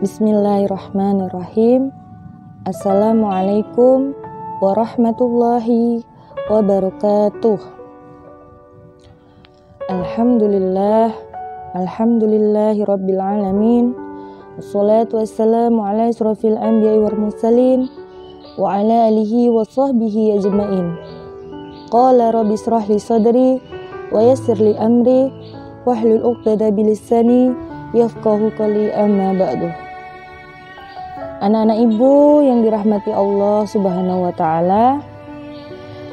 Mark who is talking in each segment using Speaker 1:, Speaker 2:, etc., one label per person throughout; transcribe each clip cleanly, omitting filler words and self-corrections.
Speaker 1: Bismillahirrahmanirrahim. Assalamualaikum warahmatullahi wabarakatuh. Alhamdulillahi rabbil alamin. Wassalatu wassalamu ala asrofil anbiya'i wal mursalin wa ala alihi wa sahbihi ajma'in. Qala rabbi israh li sadri wa yassir li amri wahlul 'uqdatam min lisani yafqahu qawli, amma ba'du. Anak-anak ibu yang dirahmati Allah Subhanahu wa ta'ala,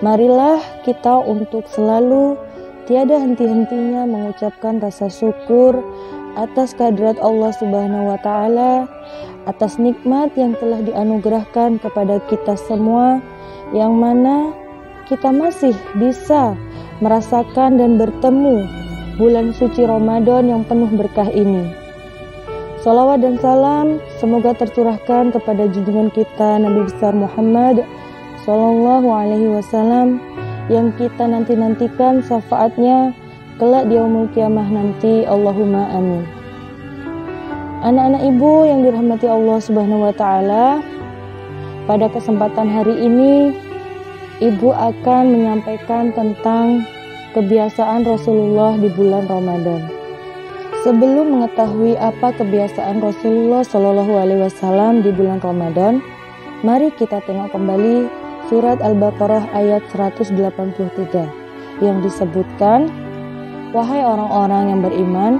Speaker 1: marilah kita untuk selalu tiada henti-hentinya mengucapkan rasa syukur atas kehadirat Allah Subhanahu wa ta'ala, atas nikmat yang telah dianugerahkan kepada kita semua, yang mana kita masih bisa merasakan dan bertemu bulan suci Ramadan yang penuh berkah ini. Salawat dan salam semoga tercurahkan kepada junjungan kita Nabi besar Muhammad Sallallahu Alaihi Wasallam, yang kita nantikan syafaatnya kelak di yaumul kiamah nanti. Allahumma amin. Anak-anak ibu yang dirahmati Allah Subhanahu wa ta'ala, pada kesempatan hari ini ibu akan menyampaikan tentang kebiasaan Rasulullah di bulan Ramadan. Sebelum mengetahui apa kebiasaan Rasulullah Shallallahu Alaihi Wasallam di bulan Ramadan, mari kita tengok kembali surat Al-Baqarah ayat 183 yang disebutkan, "Wahai orang-orang yang beriman,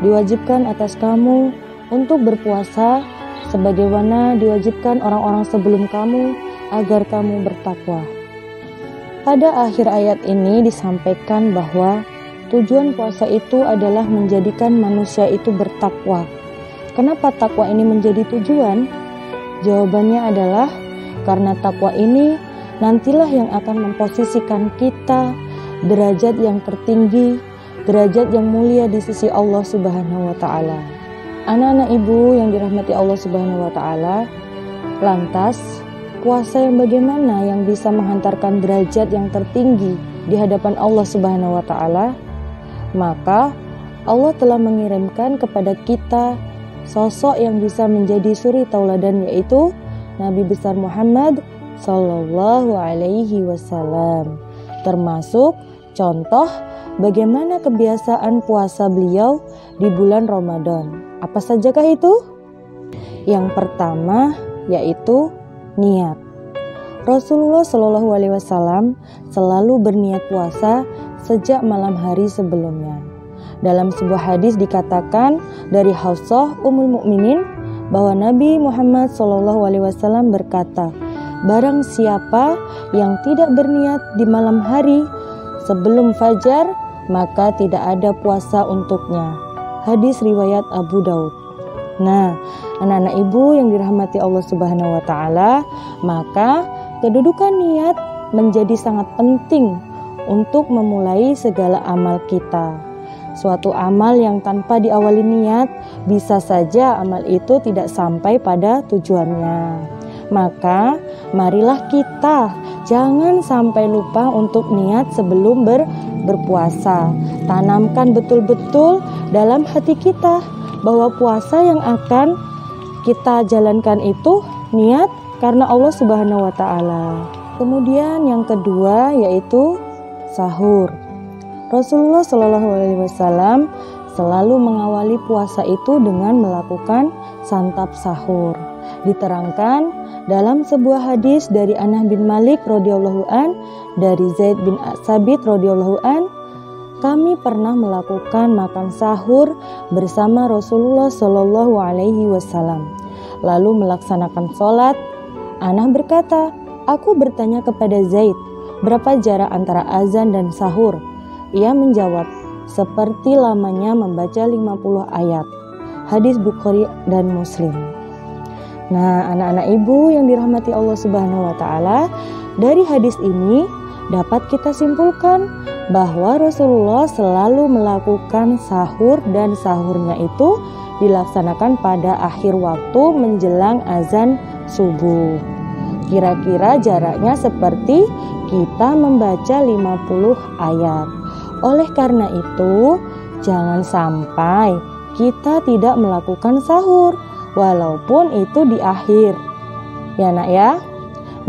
Speaker 1: diwajibkan atas kamu untuk berpuasa sebagaimana diwajibkan orang-orang sebelum kamu agar kamu bertakwa." Pada akhir ayat ini disampaikan bahwa tujuan puasa itu adalah menjadikan manusia itu bertakwa. Kenapa takwa ini menjadi tujuan? Jawabannya adalah karena takwa ini nantilah yang akan memposisikan kita derajat yang tertinggi, derajat yang mulia di sisi Allah Subhanahu wa ta'ala. Anak-anak ibu yang dirahmati Allah Subhanahu wa ta'ala, lantas puasa yang bagaimana yang bisa menghantarkan derajat yang tertinggi di hadapan Allah Subhanahu wa ta'ala? Maka Allah telah mengirimkan kepada kita sosok yang bisa menjadi suri tauladan, yaitu Nabi besar Muhammad Sallallahu Alaihi Wasallam. Termasuk contoh bagaimana kebiasaan puasa beliau di bulan Ramadan. Apa sajakah itu? Yang pertama yaitu niat. Rasulullah Shallallahu Alaihi Wasallam selalu berniat puasa sejak malam hari sebelumnya. Dalam sebuah hadis dikatakan dari Hafsah Ummul Mukminin bahwa Nabi Muhammad Shallallahu Alaihi Wasallam berkata, "Barang siapa yang tidak berniat di malam hari sebelum fajar, maka tidak ada puasa untuknya." Hadis riwayat Abu Daud. Nah, anak-anak ibu yang dirahmati Allah Subhanahu wa ta'ala, maka kedudukan niat menjadi sangat penting untuk memulai segala amal kita. Suatu amal yang tanpa diawali niat, bisa saja amal itu tidak sampai pada tujuannya. Maka marilah kita jangan sampai lupa untuk niat sebelum berpuasa. Tanamkan betul-betul dalam hati kita bahwa puasa yang akan kita jalankan itu niat karena Allah Subhanahu wa ta'ala. Kemudian yang kedua yaitu sahur. Rasulullah Shallallahu Alaihi Wasallam selalu mengawali puasa itu dengan melakukan santap sahur. Diterangkan dalam sebuah hadis dari Anas bin Malik radhiyallahu an, dari Zaid bin Sabit radhiyallahu an, kami pernah melakukan makan sahur bersama Rasulullah Shallallahu Alaihi Wasallam, lalu melaksanakan sholat. Anas berkata, "Aku bertanya kepada Zaid, berapa jarak antara azan dan sahur?" Ia menjawab, "Seperti lamanya membaca 50 ayat." Hadis Bukhari dan Muslim. Nah, anak-anak ibu yang dirahmati Allah Subhanahu wa ta'ala, dari hadis ini dapat kita simpulkan bahwa Rasulullah selalu melakukan sahur dan sahurnya itu dilaksanakan pada akhir waktu menjelang azan subuh. Kira-kira jaraknya seperti kita membaca 50 ayat. Oleh karena itu, jangan sampai kita tidak melakukan sahur walaupun itu di akhir. Ya nak ya,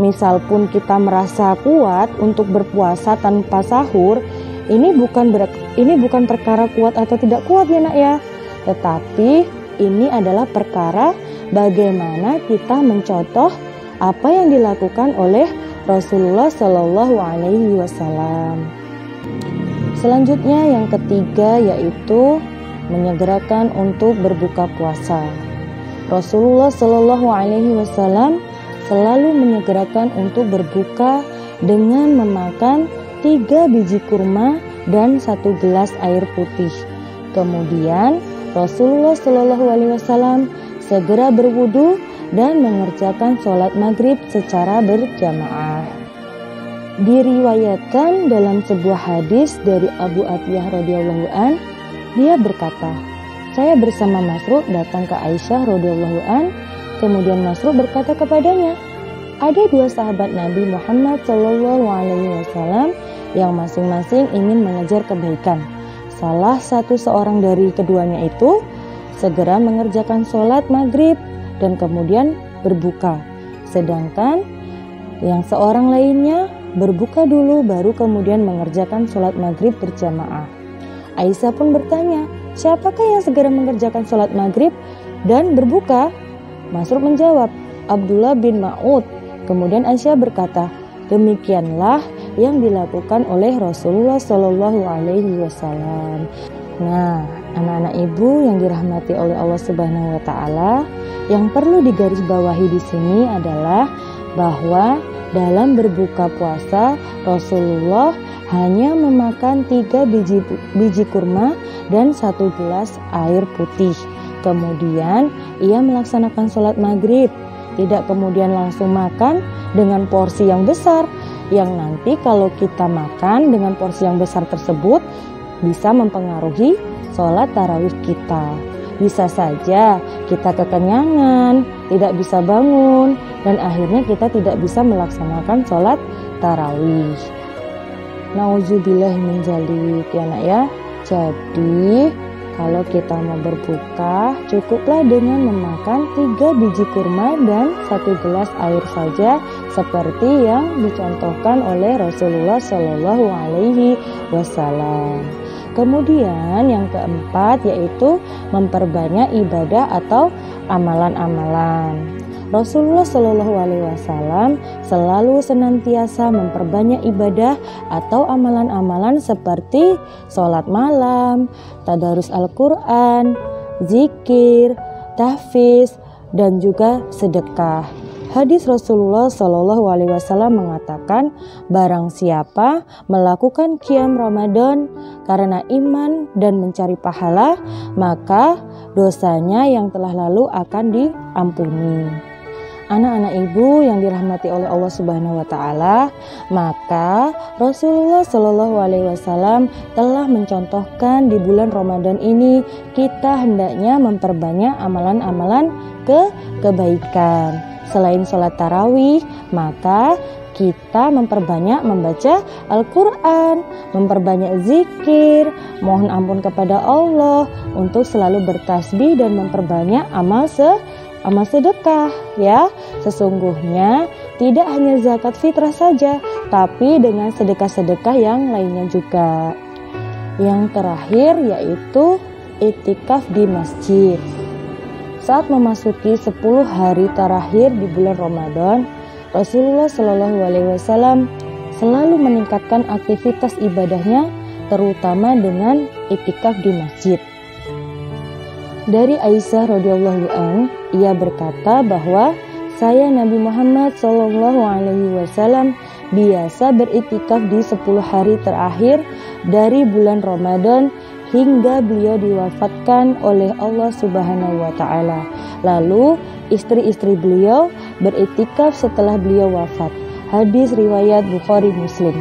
Speaker 1: misal pun kita merasa kuat untuk berpuasa tanpa sahur, ini bukan perkara kuat atau tidak kuat ya nak ya, tetapi ini adalah perkara bagaimana kita mencontoh apa yang dilakukan oleh Rasulullah Shallallahu Alaihi Wasallam. Selanjutnya yang ketiga yaitu menyegerakan untuk berbuka puasa. Rasulullah Shallallahu Alaihi Wasallam selalu menyegerakan untuk berbuka dengan memakan 3 biji kurma dan 1 gelas air putih. Kemudian Rasulullah Shallallahu Alaihi Wasallam segera berwudu dan mengerjakan sholat maghrib secara berjamaah. Diriwayatkan dalam sebuah hadis dari Abu Atiyah radhiyallahu an, dia berkata, saya bersama Masruq datang ke Aisyah radhiyallahu an, kemudian Masruq berkata kepadanya, ada 2 sahabat Nabi Muhammad Shallallahu Alaihi Wasallam yang masing-masing ingin mengejar kebaikan. Salah seorang dari keduanya itu segera mengerjakan sholat maghrib dan kemudian berbuka, sedangkan yang seorang lainnya berbuka dulu baru kemudian mengerjakan sholat maghrib berjamaah. Aisyah pun bertanya, siapakah yang segera mengerjakan sholat maghrib dan berbuka? Masruq menjawab, Abdullah bin Mas'ud. Kemudian Aisyah berkata, demikianlah yang dilakukan oleh Rasulullah Shallallahu Alaihi Wasallam. Nah, anak-anak ibu yang dirahmati oleh Allah Subhanahu Wa Taala, yang perlu digarisbawahi di sini adalah bahwa dalam berbuka puasa Rasulullah hanya memakan 3 biji kurma dan 1 gelas air putih. Kemudian ia melaksanakan sholat maghrib, tidak kemudian langsung makan dengan porsi yang besar, yang nanti kalau kita makan dengan porsi yang besar tersebut bisa mempengaruhi sholat tarawih kita. Bisa saja kita kekenyangan, tidak bisa bangun, dan akhirnya kita tidak bisa melaksanakan sholat tarawih. Nauzubillah min dzalik ya nak ya. Jadi kalau kita mau berbuka, cukuplah dengan memakan 3 biji kurma dan 1 gelas air saja, seperti yang dicontohkan oleh Rasulullah Shallallahu Alaihi Wasallam. Kemudian yang keempat yaitu memperbanyak ibadah atau amalan-amalan. Rasulullah Shallallahu Alaihi Wasallam selalu senantiasa memperbanyak ibadah atau amalan-amalan seperti sholat malam, tadarus Al-Quran, zikir, tahfiz, dan juga sedekah. Hadis Rasulullah Shallallahu Alaihi Wasallam mengatakan, barang siapa melakukan qiyam Ramadan karena iman dan mencari pahala, maka dosanya yang telah lalu akan diampuni. Anak-anak ibu yang dirahmati oleh Allah Subhanahu Wa Taala, maka Rasulullah Shallallahu Alaihi Wasallam telah mencontohkan di bulan Ramadan ini kita hendaknya memperbanyak amalan-amalan kebaikan. Selain sholat tarawih, maka kita memperbanyak membaca Al-Quran, memperbanyak zikir, mohon ampun kepada Allah, untuk selalu bertasbih dan memperbanyak amal sedekah ya. Sesungguhnya tidak hanya zakat fitrah saja, tapi dengan sedekah-sedekah yang lainnya juga. Yang terakhir yaitu iktikaf di masjid. Saat memasuki 10 hari terakhir di bulan Ramadan, Rasulullah Shallallahu Alaihi Wasallam selalu meningkatkan aktivitas ibadahnya, terutama dengan iktikaf di masjid. Dari Aisyah radhiyallahu an, ia berkata bahwa saya Nabi Muhammad Shallallahu Alaihi Wasallam biasa beriktikaf di 10 hari terakhir dari bulan Ramadan hingga beliau diwafatkan oleh Allah Subhanahu Wa Taala. Lalu istri-istri beliau beriktikaf setelah beliau wafat. Hadis riwayat Bukhari Muslim.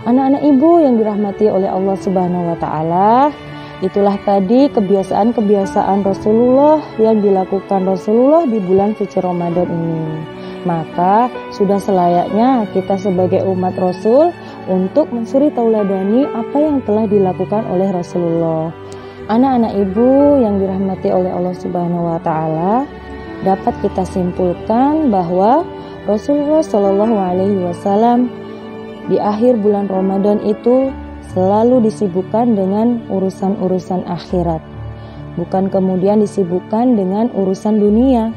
Speaker 1: Anak-anak ibu yang dirahmati oleh Allah Subhanahu Wa Taala, itulah tadi kebiasaan-kebiasaan Rasulullah yang dilakukan Rasulullah di bulan suci Ramadan ini. Maka sudah selayaknya kita sebagai umat Rasul untuk mensuri tauladani apa yang telah dilakukan oleh Rasulullah. Anak-anak ibu yang dirahmati oleh Allah Subhanahu wa taala, dapat kita simpulkan bahwa Rasulullah Shallallahu alaihi wasallam di akhir bulan Ramadan itu selalu disibukkan dengan urusan-urusan akhirat, bukan kemudian disibukkan dengan urusan dunia,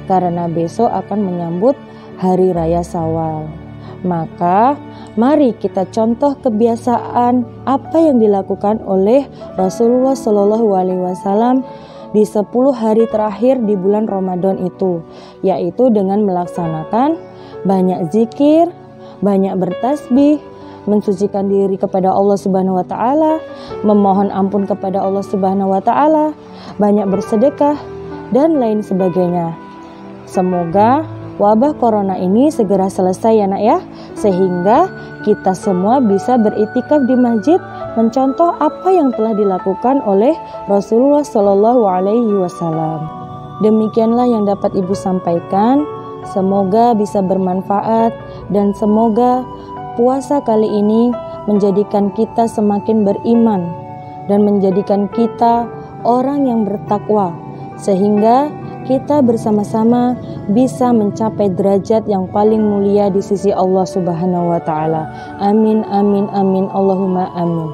Speaker 1: karena besok akan menyambut hari raya Syawal. Maka mari kita contoh kebiasaan apa yang dilakukan oleh Rasulullah Shallallahu alaihi wasallam di 10 hari terakhir di bulan Ramadan itu, yaitu dengan melaksanakan banyak zikir, banyak bertasbih, mensucikan diri kepada Allah Subhanahu wa taala, memohon ampun kepada Allah Subhanahu wa taala, banyak bersedekah dan lain sebagainya. Semoga wabah corona ini segera selesai ya nak ya, sehingga kita semua bisa beriktikaf di masjid mencontoh apa yang telah dilakukan oleh Rasulullah Shallallahu alaihi wasallam. Demikianlah yang dapat ibu sampaikan. Semoga bisa bermanfaat dan semoga puasa kali ini menjadikan kita semakin beriman dan menjadikan kita orang yang bertakwa, sehingga kita bersama-sama bisa mencapai derajat yang paling mulia di sisi Allah Subhanahu wa taala. Amin amin amin Allahumma amin.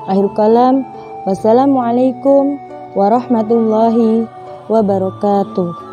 Speaker 1: Akhir kalam, wassalamualaikum warahmatullahi wabarakatuh.